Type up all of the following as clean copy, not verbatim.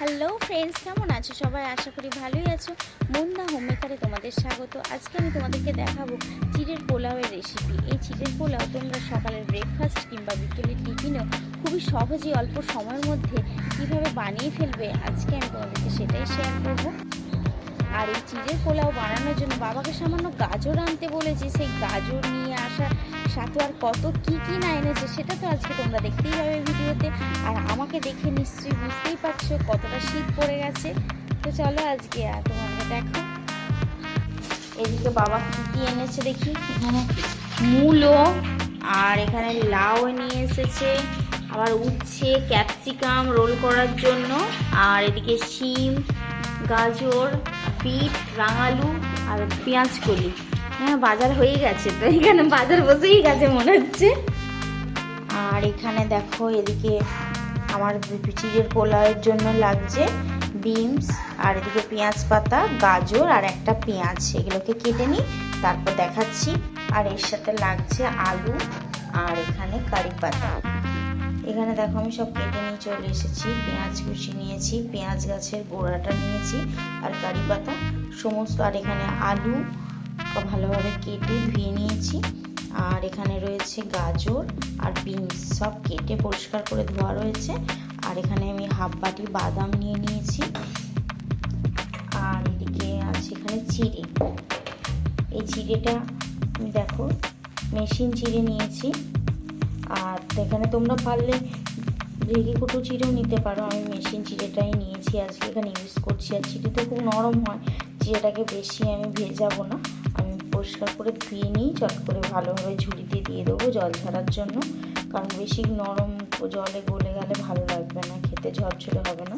Hello friends, কেমন আছো সবাই? আশা করি ভালোই আছো। মুন্না হোমমেকারে তোমাদের স্বাগত। আজকে আমি তোমাদেরকে দেখাবো চিড়ের পোলাওয়ের রেসিপি। এই চিড়ের পোলাও তোমরা সকালের ব্রেকফাস্ট কিংবা বিকেলের টিফিনেও খুবই সহজেই অল্প সময়ের মধ্যে কীভাবে বানিয়ে ফেলবে, আজকে আমি তোমাদেরকে সেটাই শেয়ার করবো। আর এই চিড়ের পোলাও বানানোর জন্য বাবাকে সামান্য গাজর আনতে বলেছি। সেই গাজর নিয়ে আসা সাথে আর কত কী কী না এনেছে সেটা তো আজকে তোমরা দেখতেই পাবে ভিডিওতে। আর আমাকে দেখে নিশ্চয়ই বুঝতেই পারছো কতটা শীত পড়ে গেছে। তো চলো আজকে তোমাকে দেখো এদিকে বাবা কী কী এনেছে দেখি। এখানে মূলো আর এখানে লাউ নিয়ে এসেছে, আবার উচ্ছে, ক্যাপসিকাম রোল করার জন্য, আর এদিকে শিম, গাজর, বিট, রাঙালু আর পেঁয়াজ কলি। হ্যাঁ, বাজার হয়ে গেছে, তো এখানে বাজার বসেই গেছে মনে হচ্ছে। আর এখানে দেখো এদিকে আমার চিড়ের পোলাওয়ের জন্য লাগছে বিনস, আর এদিকে পেঁয়াজ পাতা, গাজর আর একটা পেঁয়াজ, এগুলোকে কেটে নিই তারপর দেখাচ্ছি। আর এর সাথে লাগছে আলু আর এখানে কারি পাতা। এখানে দেখো আমি সব কেটে নিয়ে চলে এসেছি। পেঁয়াজ কুচি নিয়েছি, পেঁয়াজ গাছের গোড়াটা নিয়েছি আর কারি পাতা সমস্ত। আর এখানে আলু ভালোভাবে কেটে ধুয়ে নিয়েছি। আর এখানে রয়েছে গাজর আর বিনস, সব কেটে পরিষ্কার করে ধোয়া রয়েছে। আর এখানে আমি হাফ বাটি বাদাম নিয়ে নিয়েছি। আর এদিকে আছে এখানে চিড়ে। এই চিড়েটা আমি দেখো মেশিন চিড়ে নিয়েছি। আর এখানে তোমরা পারলে রেগে কুটো চিড়েও নিতে পারো, আমি মেশিন চিড়েটাই নিয়েছি আজকে এখানে ইউজ করছি। আর চিড়েটা খুব নরম হয়, চিড়েটাকে বেশি আমি ভেজাবো না, আমি পরিষ্কার করে ধুয়ে নিই, চট করে ভালোভাবে ঝুড়িতে দিয়ে দেবো জল ঝরার জন্য, কারণ বেশি নরম জলে গলে গেলে ভালো লাগবে না, খেতে ঝরঝরে হবে না।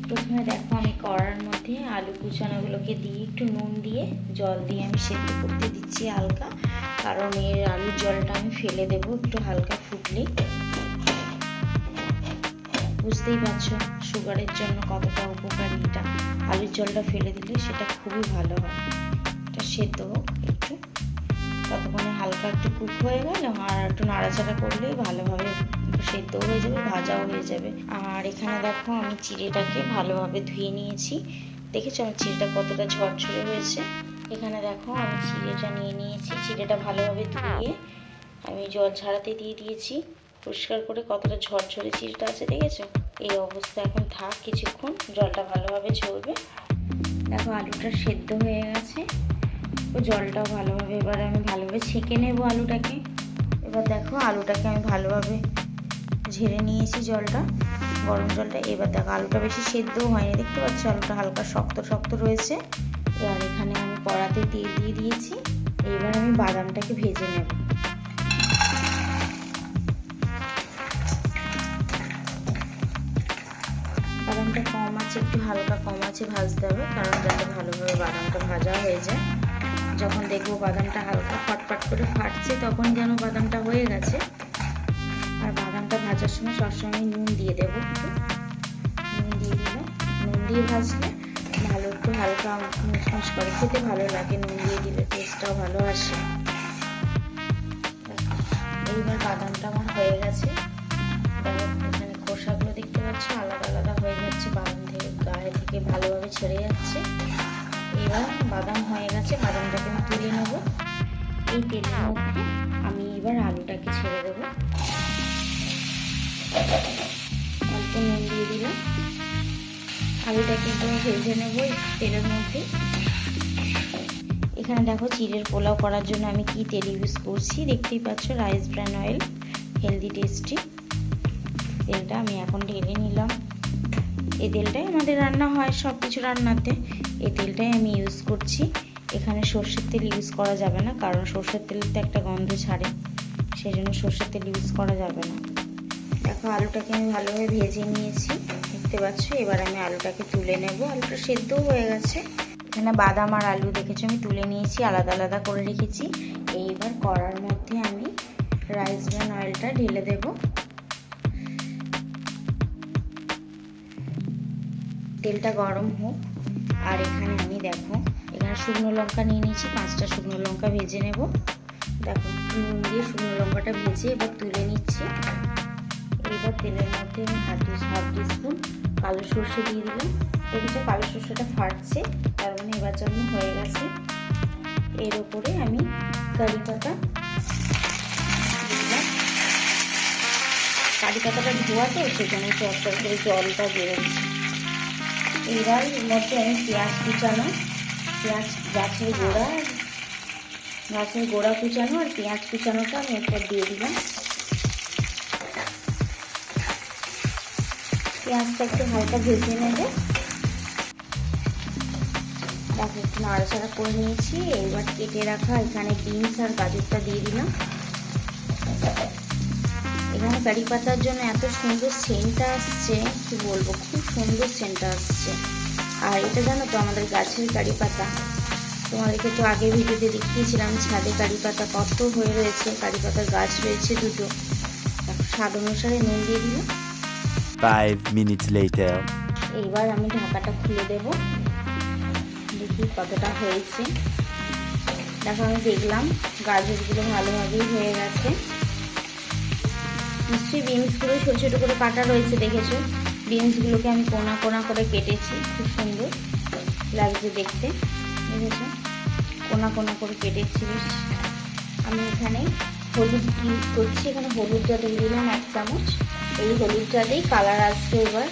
প্রথমে দেখো আমি কড়ার মধ্যে আলু কুচানোগুলোকে দিয়ে একটু নুন দিয়ে জল দিয়ে আমি সেদ্ধ করতে দিচ্ছি হালকা, কারণ এর আলুর জলটা আমি ফেলে দেবো একটু হালকা ফুটলেই। বুঝতেই পারছো সুগারের জন্য কতটা উপকারী এটা। আলুর জলটা ফেলে দিলে সেটা খুবই ভালো হয়। এটা সেদ্ধ হোক একটু, ততক্ষণে হালকা একটু কুক হয়ে গেল, আর একটু নাড়াচাড়া করলেই ভালোভাবে সেদ্ধ হয়ে যাবে, ভাজাও হয়ে যাবে। আর এখানে দেখো আমি চিড়েটাকে ভালোভাবে ধুয়ে নিয়েছি। দেখেছো আমার চিড়েটা কতটা ঝরঝরে হয়েছে। এখানে দেখো আমি চিড়েটা নিয়ে নিয়েছি, চিড়েটা ভালোভাবে ধুয়ে আমি জল ঝাড়াতে দিয়ে দিয়েছি পরিষ্কার করে। কতটা ঝরঝরে চিড়েটা আছে দেখেছো। এই অবস্থা এখন থাক কিছুক্ষণ, জলটা ভালোভাবে ঝরবে। দেখো আলুটা সেদ্ধ হয়ে গেছে, ও জলটাও ভালোভাবে এবার আমি ভালোভাবে ছেঁকে নেবো আলুটাকে। এবার দেখো আলুটাকে আমি ভালোভাবে ঝেড়ে নিয়েছি জলটা, গরম জলটা। এবার দেখো আলুটা বেশি সেদ্ধও হয়নি, দেখতে পাচ্ছ আলুটা হালকা শক্ত শক্ত রয়েছে। আর এখানে আমি কড়াতে তেল দিয়ে দিয়েছি, এবার আমি বাদামটাকে ভেজে নেব। বাদামটা কম আছে, একটু হালকা কম আছে ভাজতে হবে, কারণ যাতে ভালোভাবে বাদামটা ভাজা হয়ে যায়। যখন দেখবো বাদামটা হালকা ফটফট করে ফাটছে, তখন যেন বাদামটা হয়ে গেছে। আর বাদামটা ভাজার সময় সবসময় নুন দিয়ে দেবো, একটু নুন দিয়ে দিলাম। নুন দিয়ে ভাজলে ভালো, একটু হালকা মুচমুচ করে খেতে ভালো লাগে, নুন দিয়ে দিলে টেস্টটাও ভালো আসে। এইবার বাদামটা আমার হয়ে গেছে। এখানে খোসাগুলো দেখতে পাচ্ছ আলাদা আলাদা হয়ে যাচ্ছে, বাদাম থেকে গায়ে থেকে ভালোভাবে ছেড়ে যাচ্ছে। এবার বাদাম হয়ে গেছে, বাদামটাকে আমি তুলে নেব। এই তেলের মধ্যে আমি এবার আলুটাকে ছেড়ে দেবো, অল্প নুন দিয়ে দিলাম। আলুটাকে একদম ভেজে নেবো তেলের মধ্যে। এখানে দেখো চিড়ের পোলাও করার জন্য আমি কি তেল ইউজ করছি দেখতেই পাচ্ছ, rice bran oil, healthy tasty তেলটা আমি এখন ঢেলে নিলাম। এই তেলটাই আমাদের রান্না হয় সব কিছু রান্নাতে, এই তেলটাই আমি ইউজ করছি। এখানে সর্ষের তেল ইউজ করা যাবে না, কারণ সর্ষের তেলতে একটা গন্ধ ছাড়ে, সেই জন্য সর্ষের তেল ইউজ করা যাবে না। দেখো আলুটাকে আমি ভালোভাবে ভেজে নিয়েছি দেখতে পাচ্ছ। এবার আমি আলুটাকে তুলে নেব, আলুটা সেদ্ধও হয়ে গেছে। এখানে বাদাম আর আলু দেখেছো আমি তুলে নিয়েছি, আলাদা আলাদা করে রেখেছি। এইবার কড়ার মধ্যে আমি রাইস ব্র্যান অয়েলটা ঢেলে দেব। তেলটা গরম হোক। আর এখানে আমি দেখো এখানে শুকনো লঙ্কা নিয়ে নিয়েছি, 5টা শুকনো লঙ্কা ভেজে নেব। দেখো নুন দিয়ে শুকনো লঙ্কাটা ভেজে এবার তুলে নিচ্ছি। এবার তেলের মধ্যে আমি হাফ টিস্পুন কালো সর্ষে দিয়ে দিলাম। দেখেছো কালো সর্ষেটা ফাটছে, তার মানে এবার যেন হয়ে গেছে। এর উপরে আমি কারি পাতা দিলাম। কারি পাতাটা ধোয়া তো, সেজন্য চটচট করে জলটা বেরোচ্ছে। এবার এর মধ্যে আমি পেঁয়াজ কুচানো, পেঁয়াজ গাছের গোড়া কুচানো আর পেঁয়াজ কুচানোটা আমি একবার দিয়ে দিলাম। পেঁয়াজটা একটু হালকা ভেজে নেবে। তারপর একটু নাড়াচাড়া করে নিয়েছি। এইবার কেটে রাখা এখানে বিনস আর গাজরটা দিয়ে দিলাম। এখানে কারি পাতার জন্য এত সুন্দর সেন্টটা আসছে, কি বলবো, খুব সুন্দর সেন্টটা আসছে। আর এটা জানো তো আমাদের গাছের কারি পাতা, তোমাদেরকে তো আগে ভিডিওতে দেখিয়েছিলাম ছাদে কারি পাতা কত হয়ে রয়েছে, কারি পাতার গাছ রয়েছে দুটো। স্বাদ অনুসারে নুন দিয়ে দিলাম। 5 minutes later. এইবার আমি ঢাকাটা খুলে দেব, দেখি কতটা হয়েছে। দেখো আমি দেখলাম গাজরগুলো ভালোভাবেই হয়ে গেছে। নিশ্চয়ই বিনসগুলো ছোটো ছোটো করে কাটা রয়েছে, দেখেছো। বিনসগুলোকে আমি কোনা কোনা করে কেটেছি, খুব সুন্দর লাগছে দেখতে, দেখেছো, কোনা কোনা করে কেটেছি বেশ। আমি এখানে হলুদ ইউজ করছি, এখানে হলুদটা দিয়ে দিলাম 1 চামচ। এই হলুদটা দিয়েই কালার আসবে। এবার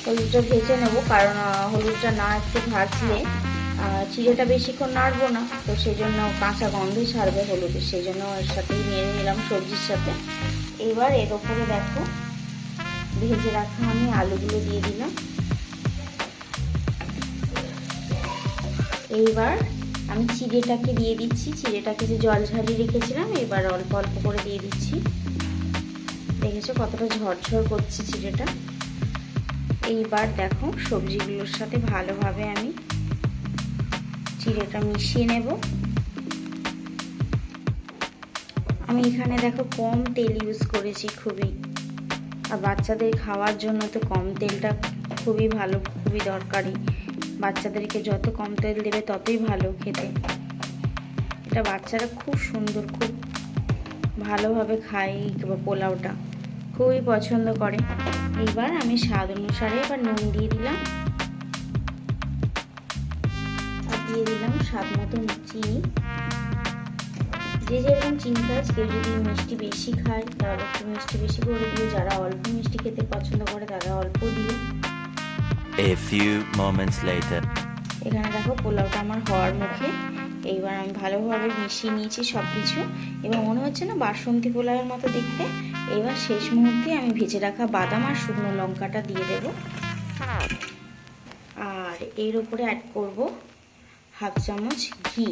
হলুদটা ভেজে নেবো, কারণ হলুদটা না একটু ভাজলে চিড়েটা বেশিক্ষণ নাড়বো না, তো সেই জন্য কাঁচা গন্ধ ছাড়বে হলুদের, সেই জন্য এর সাথেই নেড়ে নিলাম সবজির সাথে। এবার এর ওপরে দেখো ভেজে রাখা আমি আলুগুলো দিয়ে দিলাম। এইবার আমি চিড়েটাকে দিয়ে দিচ্ছি, চিড়েটাকে যে জল ঝারিয়ে রেখেছিলাম এবার অল্প অল্প করে দিয়ে দিচ্ছি। দেখেছো কতটা ঝরঝর করছে চিড়েটা। এইবার দেখো সবজিগুলোর সাথে ভালোভাবে আমি চিড়েটা মিশিয়ে নেব। আমি এখানে দেখো কম তেল ইউজ করেছি খুবই, আর বাচ্চাদের খাওয়ার জন্য তো কম তেলটা খুবই ভালো, খুবই দরকারি। বাচ্চাদেরকে যত কম তেল দেবে ততই ভালো খেতে। এটা বাচ্চারা খুব সুন্দর, খুব ভালোভাবে খায় পোলাওটা, খুবই পছন্দ করে। এইবার আমি স্বাদ অনুসারে এবার নুন দিয়ে দিলাম, আর দিয়ে দিলাম স্বাদ মতো চিনি। যে যেরকম চিনি খায়, কেউ যদি মিষ্টি বেশি খায় তাহলে একটু মিষ্টি বেশি করে দিও, যারা অল্প মিষ্টি খেতে পছন্দ করে তারা অল্প দিও। A few moments later. এখানে দেখো পোলাওটা আমার হওয়ার মুখে। এইবার আমি ভালোভাবে মিশিয়ে নিয়েছি সব কিছু, এবং মনে হচ্ছে না বাসন্তী পোলাওয়ের মতো দেখতে। এবার শেষ মুহূর্তে আমি ভেজে রাখা বাদাম আর শুকনো লঙ্কাটা দিয়ে দেব, আর এর উপরে অ্যাড করব 1/2 চামচ ঘি।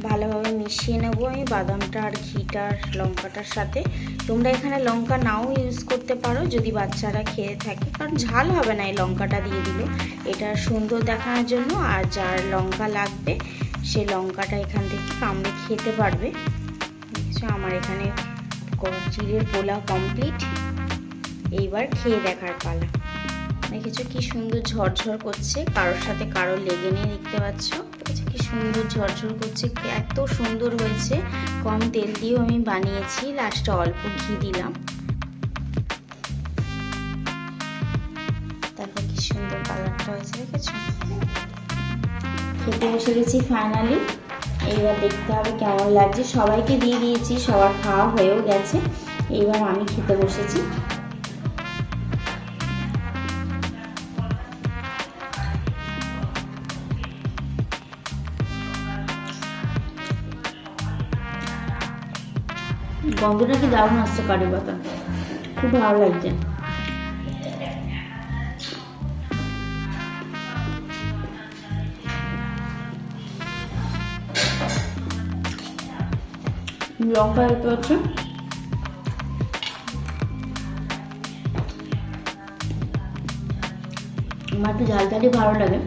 ভালোভাবে মিশিয়ে নেব আমি বাদামটা আর ঘিটার লঙ্কাটার সাথে। তোমরা এখানে লঙ্কা নাও ইউজ করতে পারো যদি বাচ্চারা খেয়ে থাকে, কারণ ঝাল হবে না এই লঙ্কাটা দিয়ে দিলে, এটা সুন্দর দেখানোর জন্য। আর যার লঙ্কা লাগবে সে লঙ্কাটা এখান থেকে কামড়ে খেতে পারবে। দেখছো আমার এখানে চিড়ের পোলাও কমপ্লিট। এইবার খেয়ে দেখার পালা। দেখেছো কি সুন্দর ঝরঝর করছে, কারোর সাথে কারোর লেগে নেই, দেখতে পাচ্ছ। দেখেছো কি সুন্দর ঝরঝর করছে, এত সুন্দর হয়েছে। কম তেল দিয়েও আমি বানিয়েছি, লাস্টে অল্প ঘি দিলাম। তারপর কি সুন্দর কালারটা হয়েছে, দেখেছো। খেতে বসে গেছি ফাইনালি। এইবার দেখতে হবে কেমন লাগছে। সবাইকে দিয়ে দিয়েছি, সবার খাওয়া হয়েও গেছে। এইবার আমি খেতে বসেছি। গন্ধটা কি দারুণ আসছে কারি পাতা, খুব ভালো লাগছে। লঙ্কা দেখতে পাচ্ছ, আমার একটু ঝাল ঝালই ভালো লাগে,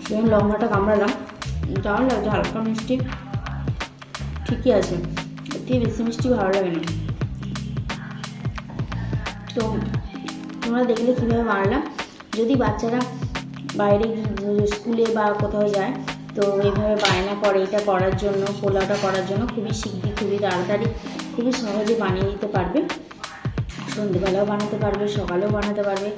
সেজন্য লঙ্কাটা কামড়ালাম। দারুণ লাগছে, হালকা মিষ্টি ঠিকই আছে, এর বেশি মিষ্টি ভালো লাগে না। তো তোমরা দেখলে কীভাবে বানালাম। যদি বাচ্চারা বাইরে স্কুলে বা কোথাও যায়, তো তো এইভাবে বায়না করে এটা করার জন্য, পোলাওটা করার জন্য খুবই শিগগির, খুবই তাড়াতাড়ি, খুবই সহজে বানিয়ে নিতে পারবে। সন্ধ্যেবেলাও বানাতে পারবে, সকালেও বানাতে পারবে।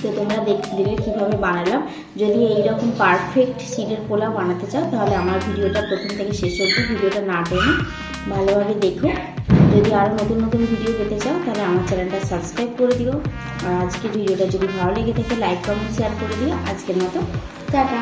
তো তোমরা দেখতে দেবে কীভাবে বানালাম। যদি এইরকম পারফেক্ট চিড়ের পোলাও বানাতে চাও তাহলে আমার ভিডিওটা প্রথম থেকে শেষ অবধি ভিডিওটা না টেনে ভালোভাবে দেখো। যদি আরও নতুন নতুন ভিডিও পেতে চাও তাহলে আমার চ্যানেলটা সাবস্ক্রাইব করে দিও। আর আজকের ভিডিওটা যদি ভালো লেগে থাকে লাইক কমেন্ট শেয়ার করে দিও। আজকের মতো টাটা।